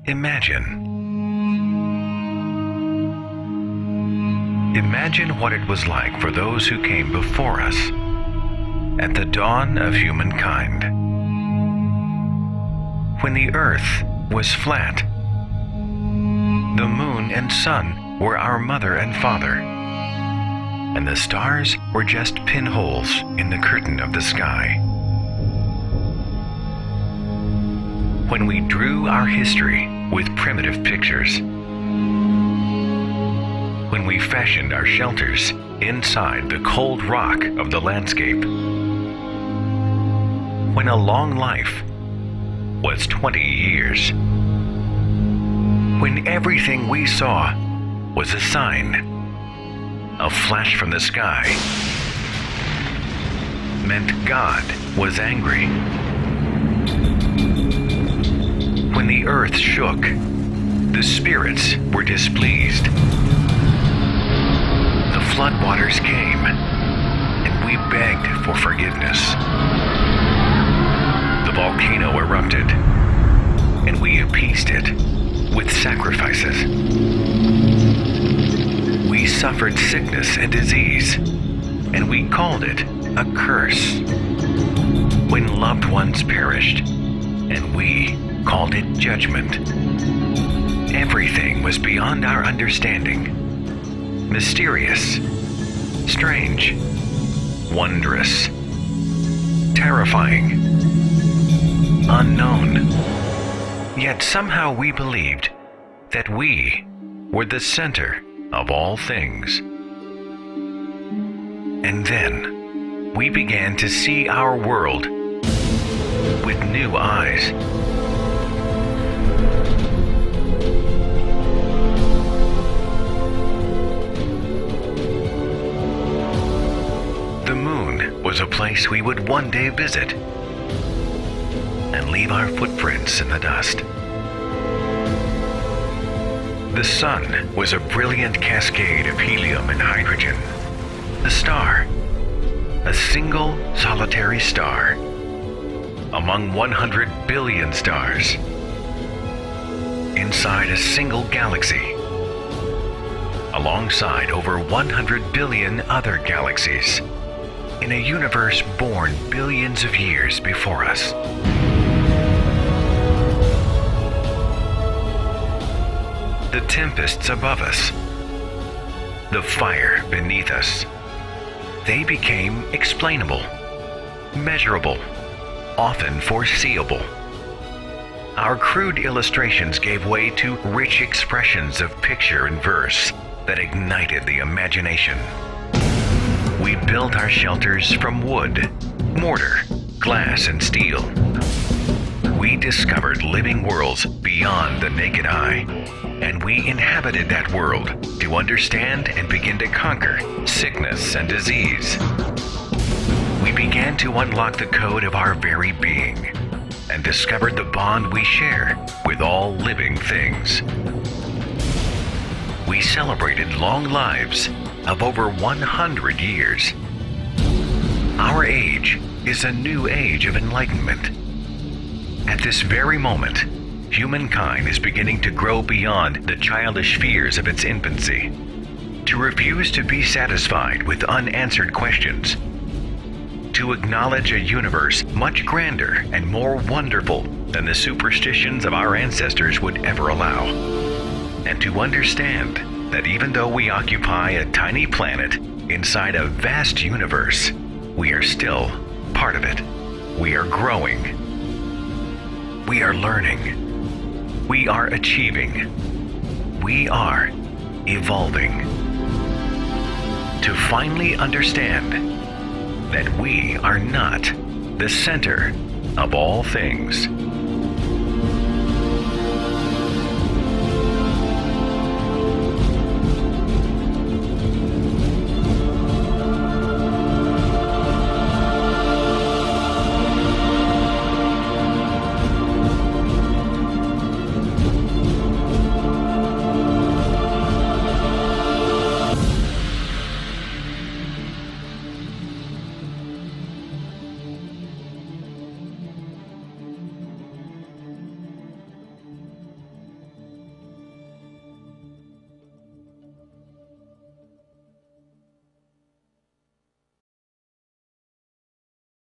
Imagine what it was like for those who came before us at the dawn of humankind, when the earth was flat. The moon and sun were our mother and father, and the stars were just pinholes in the curtain of the sky. When we drew our history with primitive pictures, when we fashioned our shelters inside the cold rock of the landscape, when a long life was 20 years, when everything we saw was a sign, a flash from the sky meant God was angry. When the earth shook, the spirits were displeased. The floodwaters came, and we begged for forgiveness. The volcano erupted, and we appeased it with sacrifices. We suffered sickness and disease, and we called it a curse. When loved ones perished, and we called it judgment. Everything was beyond our understanding. Mysterious, strange, wondrous, terrifying, unknown. Yet somehow we believed that we were the center of all things. And then we began to see our world with new eyes. The moon was a place we would one day visit and leave our footprints in the dust. The sun was a brilliant cascade of helium and hydrogen. A star, a single solitary star, among 100 billion stars, inside a single galaxy, alongside over 100 billion other galaxies, in a universe born billions of years before us. The tempests above us, the fire beneath us, they became explainable, measurable, often foreseeable. Our crude illustrations gave way to rich expressions of picture and verse that ignited the imagination. We built our shelters from wood, mortar, glass, and steel. We discovered living worlds beyond the naked eye, and we inhabited that world to understand and begin to conquer sickness and disease. We began to unlock the code of our very being and discovered the bond we share with all living things. We celebrated long lives of over 100 years. Our age is a new age of enlightenment. At this very moment, humankind is beginning to grow beyond the childish fears of its infancy, to refuse to be satisfied with unanswered questions, to acknowledge a universe much grander and more wonderful than the superstitions of our ancestors would ever allow, and to understand that even though we occupy a tiny planet inside a vast universe, we are still part of it. We are growing. We are learning. We are achieving. We are evolving. To finally understand that we are not the center of all things.